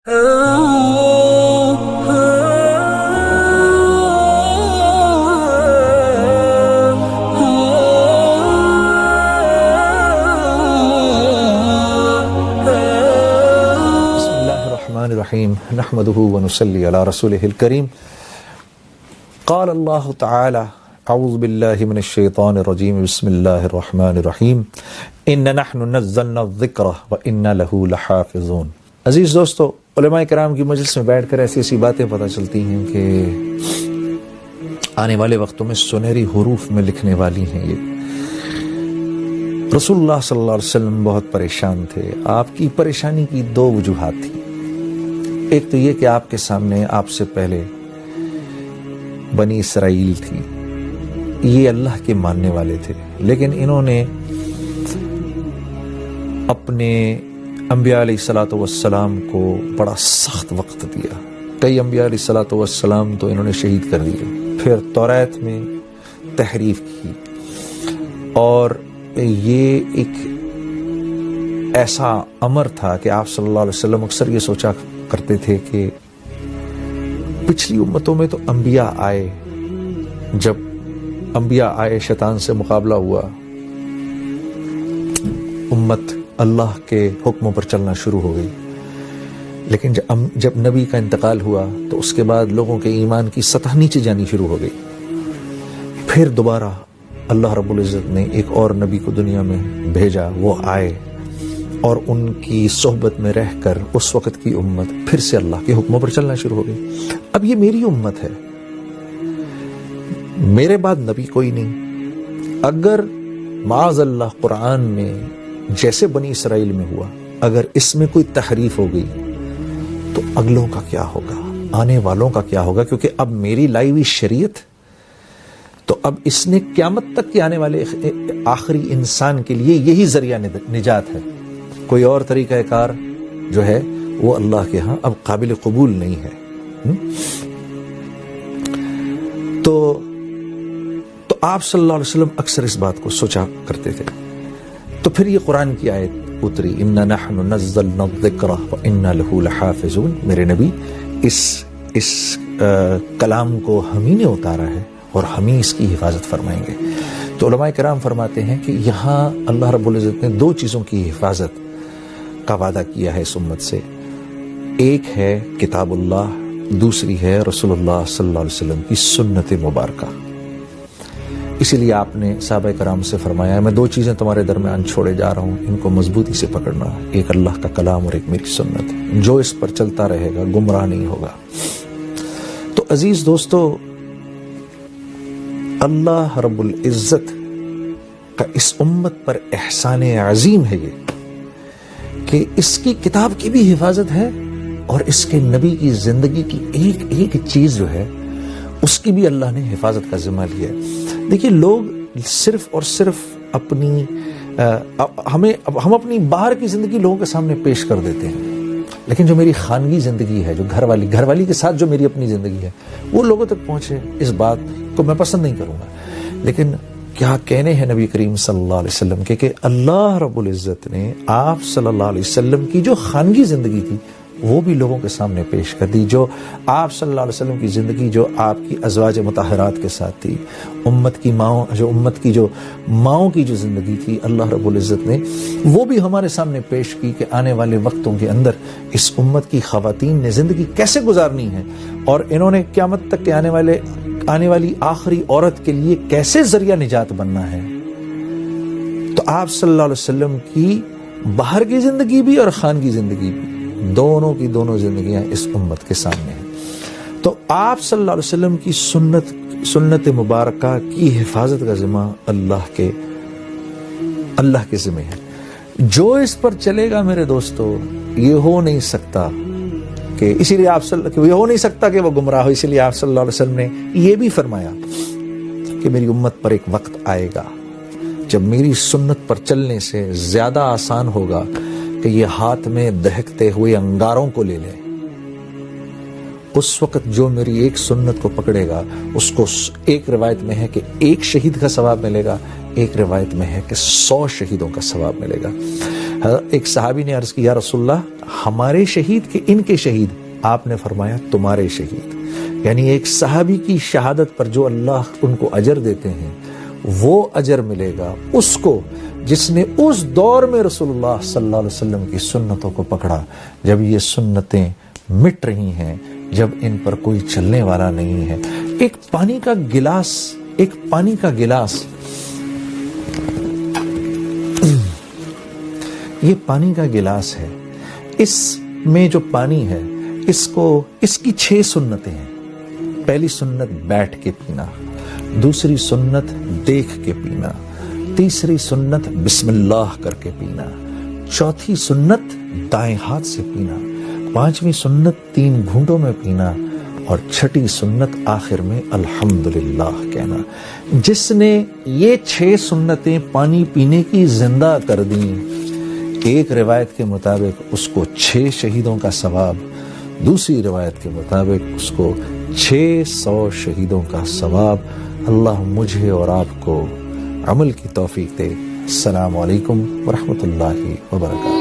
الرحیم نحمده ونصلی علی رسولہ الکریم قال اللہ تعالی اعوذ باللہ من الشیطان الرجیم بسم اللہ الرحمن الرحیم ان نحن نزلنا الذکر وانا له لحافظون۔ عزیز دوستو، علماء کرام کی مجلس میں بیٹھ کر ایسی ایسی باتیں پتہ چلتی ہیں کہ آنے والے وقتوں میں سنہری حروف میں لکھنے والی ہیں۔ یہ رسول اللہ صلی اللہ علیہ وسلم بہت پریشان تھے۔ آپ کی پریشانی کی دو وجوہات تھیں۔ ایک تو یہ کہ آپ کے سامنے آپ سے پہلے بنی اسرائیل تھی، یہ اللہ کے ماننے والے تھے، لیکن انہوں نے اپنے انبیاء علیہ الصلوۃ والسلام کو بڑا سخت وقت دیا۔ کئی انبیاء علیہ الصلوۃ والسلام تو انہوں نے شہید کر دیے، پھر توریت میں تحریف کی، اور یہ ایک ایسا امر تھا کہ آپ صلی اللہ علیہ وسلم اکثر یہ سوچا کرتے تھے کہ پچھلی امتوں میں تو انبیاء آئے، جب انبیاء آئے شیطان سے مقابلہ ہوا، امت اللہ کے حکموں پر چلنا شروع ہو گئی، لیکن جب نبی کا انتقال ہوا تو اس کے بعد لوگوں کے ایمان کی سطح نیچے جانی شروع ہو گئی۔ پھر دوبارہ اللہ رب العزت نے ایک اور نبی کو دنیا میں بھیجا، وہ آئے اور ان کی صحبت میں رہ کر اس وقت کی امت پھر سے اللہ کے حکموں پر چلنا شروع ہو گئی۔ اب یہ میری امت ہے، میرے بعد نبی کوئی نہیں۔ اگر معاذ اللہ قرآن میں جیسے بنی اسرائیل میں ہوا، اگر اس میں کوئی تحریف ہو گئی تو اگلوں کا کیا ہوگا، آنے والوں کا کیا ہوگا؟ کیونکہ اب میری لائی ہوئی شریعت تو اب اس نے قیامت تک کے آنے والے آخری انسان کے لیے یہی ذریعہ نجات ہے۔ کوئی اور طریقہ کار جو ہے وہ اللہ کے ہاں اب قابل قبول نہیں ہے۔ تو آپ صلی اللہ علیہ وسلم اکثر اس بات کو سوچا کرتے تھے۔ تو پھر یہ قرآن کی آیت اتری، اِنَّا نَحْنُ نَزَّلْنَا الذِّكْرَ وَإِنَّا لَهُ لَحَافِظُونَ۔ میرے نبی اس کلام کو ہم ہی نے اتارا ہے اور ہم ہی اس کی حفاظت فرمائیں گے۔ تو علماء کرام فرماتے ہیں کہ یہاں اللہ رب العزت نے دو چیزوں کی حفاظت کا وعدہ کیا ہے اس امت سے، ایک ہے کتاب اللہ، دوسری ہے رسول اللہ صلی اللہ علیہ وسلم کی سنت مبارکہ۔ اسی لیے آپ نے صحابہ کرام سے فرمایا ہے میں دو چیزیں تمہارے درمیان چھوڑے جا رہا ہوں، ان کو مضبوطی سے پکڑنا، ایک اللہ کا کلام اور ایک میری سنت، جو اس پر چلتا رہے گا گمراہ نہیں ہوگا۔ تو عزیز دوستو، اللہ رب العزت کا اس امت پر احسان عظیم ہے یہ کہ اس کی کتاب کی بھی حفاظت ہے اور اس کے نبی کی زندگی کی ایک ایک چیز جو ہے اس کی بھی اللہ نے حفاظت کا ذمہ لیا ہے۔ دیکھیے، لوگ صرف اور صرف ہم اپنی باہر کی زندگی لوگوں کے سامنے پیش کر دیتے ہیں، لیکن جو میری خانگی زندگی ہے، جو گھر والی کے ساتھ جو میری اپنی زندگی ہے، وہ لوگوں تک پہنچے، اس بات کو میں پسند نہیں کروں گا۔ لیکن کیا کہنے ہیں نبی کریم صلی اللہ علیہ وسلم کے کہ اللہ رب العزت نے آپ صلی اللہ علیہ وسلم کی جو خانگی زندگی تھی وہ بھی لوگوں کے سامنے پیش کر دی، جو آپ صلی اللہ علیہ وسلم کی زندگی جو آپ کی ازواج مطہرات کے ساتھ تھی، امت کی ماؤں کی جو زندگی تھی، اللہ رب العزت نے وہ بھی ہمارے سامنے پیش کی کہ آنے والے وقتوں کے اندر اس امت کی خواتین نے زندگی کیسے گزارنی ہے اور انہوں نے قیامت تک کے آنے والی آخری عورت کے لیے کیسے ذریعہ نجات بننا ہے۔ تو آپ صلی اللہ علیہ وسلم کی باہر کی زندگی بھی اور خانگی زندگی بھی، دونوں کی دونوں زندگیاں اس امت کے سامنے ہیں۔ تو آپ صلی اللہ علیہ وسلم کی سنت مبارکہ کی حفاظت کا ذمہ اللہ کے ذمہ ہے۔ جو اس پر چلے گا میرے دوستو، یہ ہو نہیں سکتا کہ اسی لیے یہ ہو نہیں سکتا کہ وہ گمراہ ہو۔ اسی لیے آپ صلی اللہ علیہ وسلم نے یہ بھی فرمایا کہ میری امت پر ایک وقت آئے گا جب میری سنت پر چلنے سے زیادہ آسان ہوگا کہ یہ ہاتھ میں دہکتے ہوئے انگاروں کو لے لے۔ اس وقت جو میری ایک سنت کو پکڑے گا اس کو ایک روایت میں ہے کہ 1 شہید کا ثواب ملے گا، ایک روایت میں ہے کہ 100 شہیدوں کا ثواب ملے گا۔ ایک صحابی نے عرض کی یا رسول اللہ ہمارے شہید کہ ان کے شہید؟ آپ نے فرمایا تمہارے شہید۔ یعنی ایک صحابی کی شہادت پر جو اللہ ان کو اجر دیتے ہیں وہ اجر ملے گا اس کو جس نے اس دور میں رسول اللہ صلی اللہ علیہ وسلم کی سنتوں کو پکڑا، جب یہ سنتیں مٹ رہی ہیں، جب ان پر کوئی چلنے والا نہیں ہے۔ ایک پانی کا گلاس یہ پانی کا گلاس ہے، اس میں جو پانی ہے اس کی 6 سنتیں ہیں۔ پہلی سنت بیٹھ کے پینا، دوسری سنت دیکھ کے پینا، تیسری سنت بسم اللہ کر کے پینا، چوتھی سنت دائیں ہاتھ سے پینا، پانچویں سنت 3 گھونٹوں میں پینا، اور چھٹی سنت آخر میں الحمدللہ کہنا۔ جس نے یہ 6 سنتیں پانی پینے کی زندہ کر دیں، ایک روایت کے مطابق اس کو 6 شہیدوں کا ثواب، دوسری روایت کے مطابق اس کو 600 شہیدوں کا ثواب۔ اللہ مجھے اور آپ کو عمل کی توفیق دے۔ السلام علیکم ورحمۃ اللہ وبرکاتہ۔